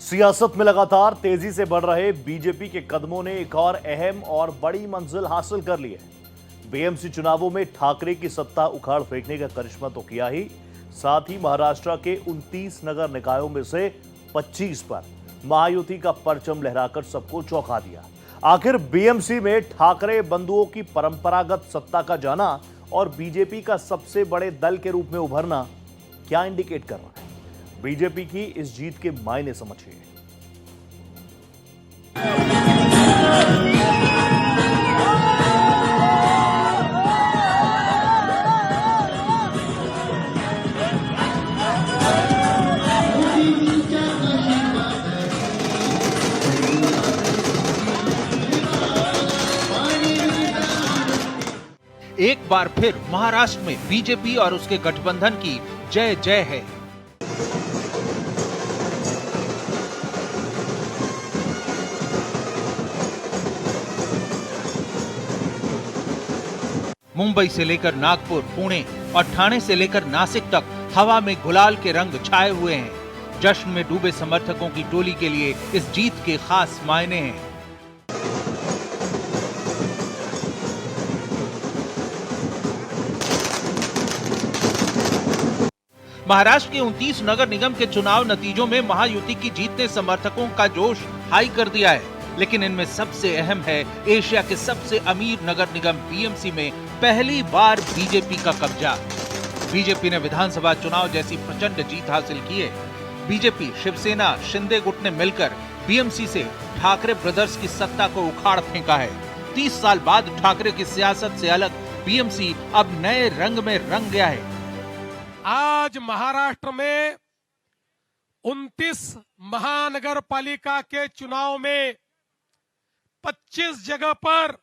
सियासत में लगातार तेजी से बढ़ रहे बीजेपी के कदमों ने एक और अहम और बड़ी मंजिल हासिल कर ली है। बीएमसी चुनावों में ठाकरे की सत्ता उखाड़ फेंकने का करिश्मा तो किया ही, साथ ही महाराष्ट्र के 29 नगर निकायों में से 25 पर महायुति का परचम लहराकर सबको चौंका दिया। आखिर बीएमसी में ठाकरे बंधुओं की परंपरागत सत्ता का जाना और बीजेपी का सबसे बड़े दल के रूप में उभरना क्या इंडिकेट कर रहा है? बीजेपी की इस जीत के मायने समझिए। एक बार फिर महाराष्ट्र में बीजेपी और उसके गठबंधन की जय जय है। मुंबई से लेकर नागपुर, पुणे और ठाणे से लेकर नासिक तक हवा में गुलाल के रंग छाए हुए हैं। जश्न में डूबे समर्थकों की टोली के लिए इस जीत के खास मायने हैं। महाराष्ट्र के 29 नगर निगम के चुनाव नतीजों में महायुति की जीत ने समर्थकों का जोश हाई कर दिया है, लेकिन इनमें सबसे अहम है एशिया के सबसे अमीर नगर निगम बीएमसी में पहली बार बीजेपी का कब्जा। बीजेपी ने विधानसभा चुनाव जैसी प्रचंड जीत हासिल की है। बीजेपी, शिवसेना, शिंदे गुट ने मिलकर बीएमसी से ठाकरे ब्रदर्स की सत्ता को उखाड़ फेंका है। 30 साल बाद ठाकरे की सियासत से अलग बीएमसी अब नए रंग में रंग गया है। आज महाराष्ट्र में 29 महानगर पालिका के चुनाव में 25 जगह पर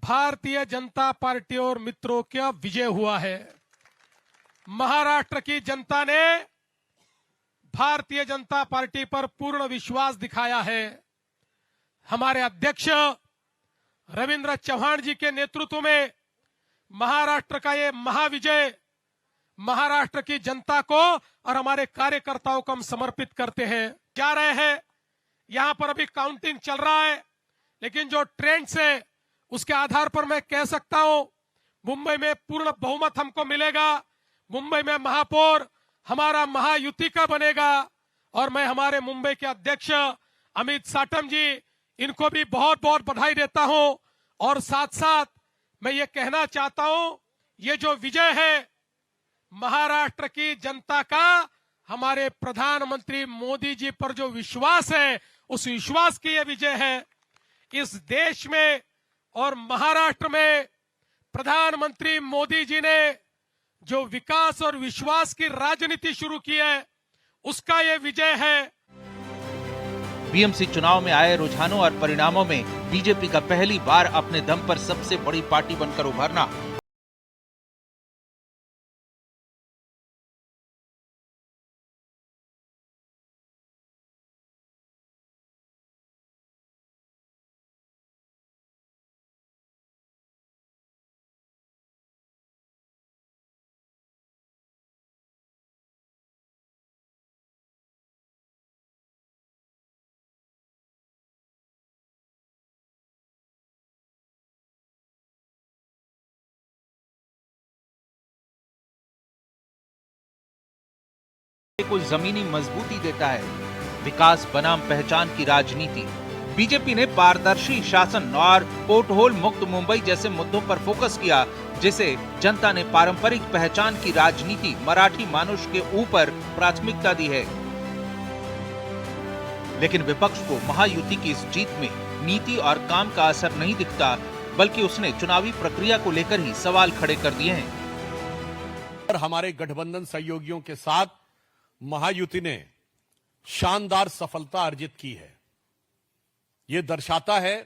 भारतीय जनता पार्टी और मित्रों का विजय हुआ है। महाराष्ट्र की जनता ने भारतीय जनता पार्टी पर पूर्ण विश्वास दिखाया है। हमारे अध्यक्ष रविंद्र चौहान जी के नेतृत्व में महाराष्ट्र का ये महाविजय महाराष्ट्र की जनता को और हमारे कार्यकर्ताओं को हम समर्पित करते हैं। जा रहे हैं, यहां पर अभी काउंटिंग चल रहा है, लेकिन जो ट्रेंड्स है उसके आधार पर मैं कह सकता हूं मुंबई में पूर्ण बहुमत हमको मिलेगा। मुंबई में महापौर हमारा महायुति का बनेगा और मैं हमारे मुंबई के अध्यक्ष अमित साटम जी, इनको भी बहुत बहुत बधाई देता हूं। और साथ साथ मैं ये कहना चाहता हूं, ये जो विजय है महाराष्ट्र की जनता का हमारे प्रधानमंत्री मोदी जी पर जो विश्वास है, उस विश्वास की यह विजय है। इस देश में और महाराष्ट्र में प्रधानमंत्री मोदी जी ने जो विकास और विश्वास की राजनीति शुरू की है, उसका यह विजय है। बीएमसी चुनाव में आए रुझानों और परिणामों में बीजेपी का पहली बार अपने दम पर सबसे बड़ी पार्टी बनकर उभरना को जमीनी मजबूती देता है। विकास बनाम पहचान की राजनीति। बीजेपी ने पारदर्शी शासन और पोर्टहोल मुक्त मुंबई जैसे मुद्दों पर फोकस किया, जिसे जनता ने पारंपरिक पहचान की राजनीति, मराठी मानुष के ऊपर प्राथमिकता दी है। लेकिन विपक्ष को महायुति की इस जीत में नीति और काम का असर नहीं दिखता, बल्कि उसने चुनावी प्रक्रिया को लेकर ही सवाल खड़े कर दिए हैं। और हमारे गठबंधन सहयोगियों के साथ महायुति ने शानदार सफलता अर्जित की है। यह दर्शाता है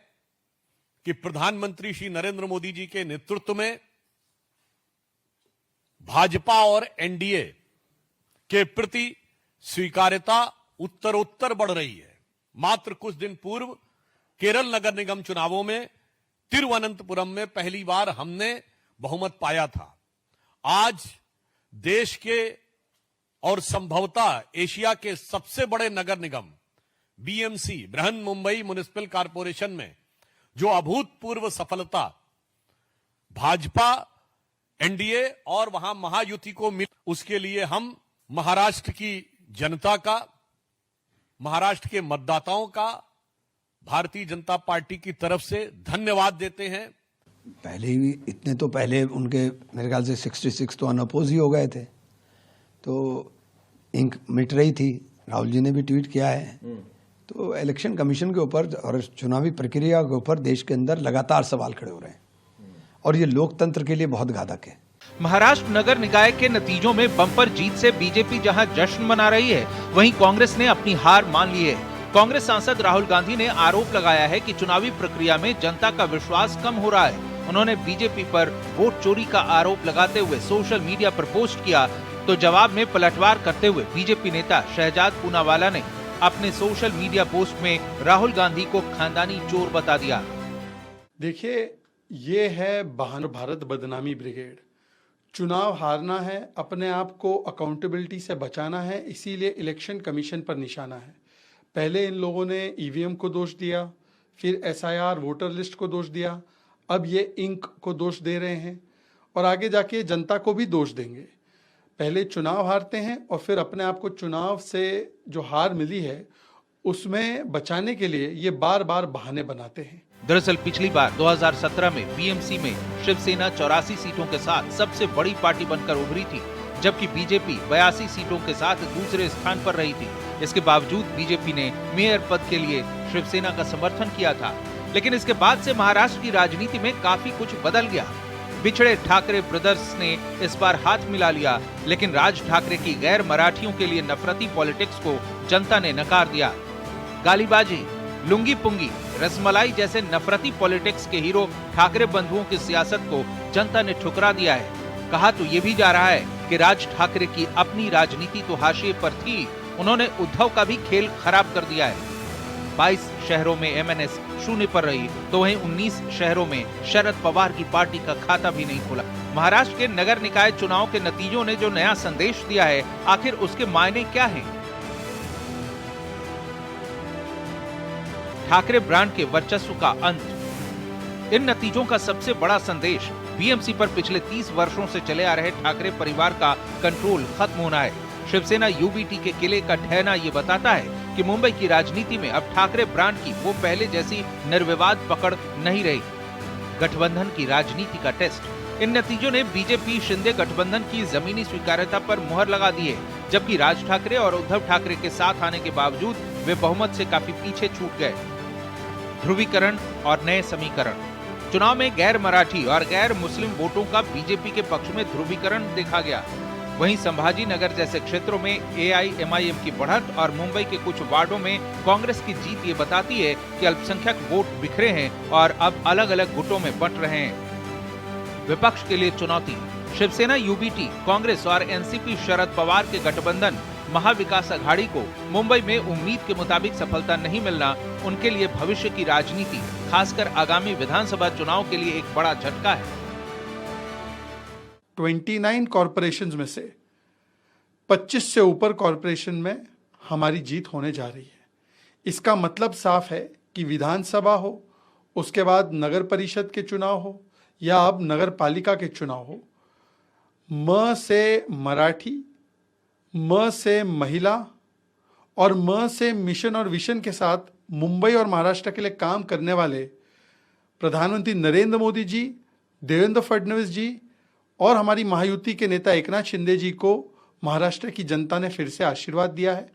कि प्रधानमंत्री श्री नरेंद्र मोदी जी के नेतृत्व में भाजपा और एनडीए के प्रति स्वीकार्यता उत्तरोत्तर बढ़ रही है। मात्र कुछ दिन पूर्व केरल नगर निगम चुनावों में तिरुवनंतपुरम में पहली बार हमने बहुमत पाया था। आज देश के और संभवतः एशिया के सबसे बड़े नगर निगम BMC Brihan Mumbai municipal corporation में जो अभूतपूर्व सफलता भाजपा एनडीए और वहां महायुति को मिली, उसके लिए हम महाराष्ट्र की जनता का, महाराष्ट्र के मतदाताओं का भारतीय जनता पार्टी की तरफ से धन्यवाद देते हैं। पहले ही इतने तो पहले उनके मेरे ख्याल से 66 तो अनअपोज ही हो गए थे, तो इंक मिट रही थी। राहुल जी ने भी ट्वीट किया है। तो इलेक्शन कमीशन के ऊपर और चुनावी प्रक्रिया के ऊपर देश के अंदर लगातार सवाल खड़े हो रहे हैं और ये लोकतंत्र के लिए बहुत घातक है। महाराष्ट्र नगर निकाय के नतीजों में बम्पर जीत से बीजेपी जहां जश्न मना रही है, वहीं कांग्रेस ने अपनी हार मान ली है। कांग्रेस सांसद राहुल गांधी ने आरोप लगाया है कि चुनावी प्रक्रिया में जनता का विश्वास कम हो रहा है। उन्होंने बीजेपी पर वोट चोरी का आरोप लगाते हुए सोशल मीडिया पर पोस्ट किया, तो जवाब में पलटवार करते हुए बीजेपी नेता शहजाद पूनावाला ने अपने सोशल मीडिया पोस्ट में राहुल गांधी को खानदानी चोर बता दिया। देखिए, ये है भारत बदनामी ब्रिगेड। चुनाव हारना है, अपने आप को अकाउंटेबिलिटी से बचाना है, इसीलिए इलेक्शन कमीशन पर निशाना है। पहले इन लोगों ने ईवीएम को दोष दिया, फिर एसआईआर वोटर लिस्ट को दोष दिया, अब ये इंक को दोष दे रहे हैं और आगे जाके जनता को भी दोष देंगे। पहले चुनाव हारते हैं और फिर अपने आप को चुनाव से जो हार मिली है उसमें बचाने के लिए ये बार बार बहाने बनाते हैं। दरअसल पिछली बार 2017 में बीएमसी में शिवसेना 84 सीटों के साथ सबसे बड़ी पार्टी बनकर उभरी थी, जबकि बीजेपी 82 सीटों के साथ दूसरे स्थान पर रही थी। इसके बावजूद बीजेपी ने मेयर पद के लिए शिवसेना का समर्थन किया था, लेकिन इसके बाद से महाराष्ट्र की राजनीति में काफी कुछ बदल गया। बिछड़े ठाकरे ब्रदर्स ने इस बार हाथ मिला लिया, लेकिन राज ठाकरे की गैर मराठियों के लिए नफरती पॉलिटिक्स को जनता ने नकार दिया। गालीबाजी, लुंगी पुंगी, रसमलाई जैसे नफरती पॉलिटिक्स के हीरो ठाकरे बंधुओं की सियासत को जनता ने ठुकरा दिया है। कहा तो ये भी जा रहा है कि राज ठाकरे की अपनी राजनीति तो हाशिए पर थी, उन्होंने उद्धव का भी खेल खराब कर दिया है। 22 शहरों में एमएनएस शून्य पर रही, तो वहीं 19 शहरों में शरद पवार की पार्टी का खाता भी नहीं खुला। महाराष्ट्र के नगर निकाय चुनाव के नतीजों ने जो नया संदेश दिया है, आखिर उसके मायने क्या हैं? ठाकरे ब्रांड के वर्चस्व का अंत। इन नतीजों का सबसे बड़ा संदेश बीएमसी पर पिछले 30 वर्षों से चले आ रहे ठाकरे परिवार का कंट्रोल खत्म होना है। शिवसेना यूबीटी के किले का ठहना ये बताता है कि मुंबई की राजनीति में अब ठाकरे ब्रांड की वो पहले जैसी निर्विवाद पकड़ नहीं रही। गठबंधन की राजनीति का टेस्ट। इन नतीजों ने बीजेपी शिंदे गठबंधन की जमीनी स्वीकार्यता पर मुहर लगा दी है, जबकि राज ठाकरे और उद्धव ठाकरे के साथ आने के बावजूद वे बहुमत से काफी पीछे छूट गए। ध्रुवीकरण और नए समीकरण। चुनाव में गैर मराठी और गैर मुस्लिम वोटों का बीजेपी के पक्ष में ध्रुवीकरण देखा गया। वहीं संभाजी नगर जैसे क्षेत्रों में एआईएमआईएम की बढ़त और मुंबई के कुछ वार्डों में कांग्रेस की जीत ये बताती है कि अल्पसंख्यक वोट बिखरे हैं और अब अलग अलग गुटों में बंट रहे हैं। विपक्ष के लिए चुनौती। शिवसेना यूबीटी, कांग्रेस और एनसीपी शरद पवार के गठबंधन महाविकास अघाड़ी को मुंबई में उम्मीद के मुताबिक सफलता नहीं मिलना उनके लिए भविष्य की राजनीति, खासकर आगामी विधानसभा चुनाव के लिए एक बड़ा झटका है। 29 कॉरपोरेशंस में से 25 से ऊपर कॉरपोरेशन में हमारी जीत होने जा रही है। इसका मतलब साफ है कि विधानसभा हो, उसके बाद नगर परिषद के चुनाव हो या अब नगर पालिका के चुनाव हो, म से मराठी, म से महिला और म से मिशन और विशन के साथ मुंबई और महाराष्ट्र के लिए काम करने वाले प्रधानमंत्री नरेंद्र मोदी जी, देवेंद्र फडणवीस जी और हमारी महायुति के नेता एकनाथ शिंदे जी को महाराष्ट्र की जनता ने फिर से आशीर्वाद दिया है।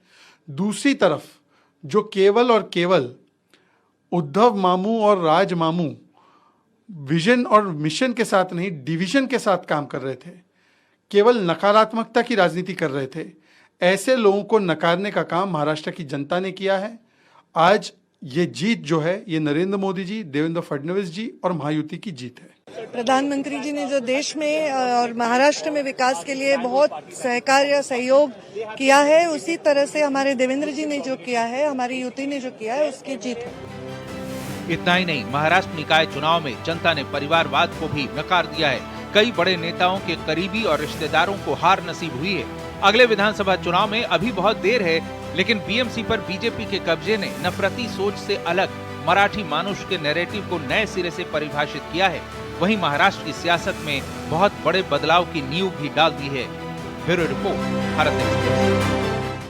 दूसरी तरफ जो केवल और केवल उद्धव मामू और राज मामू विजन और मिशन के साथ नहीं, डिवीजन के साथ काम कर रहे थे, केवल नकारात्मकता की राजनीति कर रहे थे, ऐसे लोगों को नकारने का काम महाराष्ट्र की जनता ने किया है। आज ये जीत जो है, ये नरेंद्र मोदी जी, देवेंद्र फडणवीस जी और महायुति की जीत है। प्रधानमंत्री जी ने जो देश में और महाराष्ट्र में विकास के लिए बहुत सहकार्य सहयोग किया है, उसी तरह से हमारे देवेंद्र जी ने जो किया है, हमारी युति ने जो किया है, उसकी जीत है। इतना ही नहीं, महाराष्ट्र निकाय चुनाव में जनता ने परिवारवाद को भी नकार दिया है। कई बड़े नेताओं के करीबी और रिश्तेदारों को हार नसीब हुई है। अगले विधानसभा चुनाव में अभी बहुत देर है, लेकिन बीएमसी पर बीजेपी के कब्जे ने नफरती सोच से अलग मराठी मानुष के नैरेटिव को नए सिरे से परिभाषित किया है। वहीं महाराष्ट्र की सियासत में बहुत बड़े बदलाव की नींव भी डाल दी है। Bureau report, Bharat express.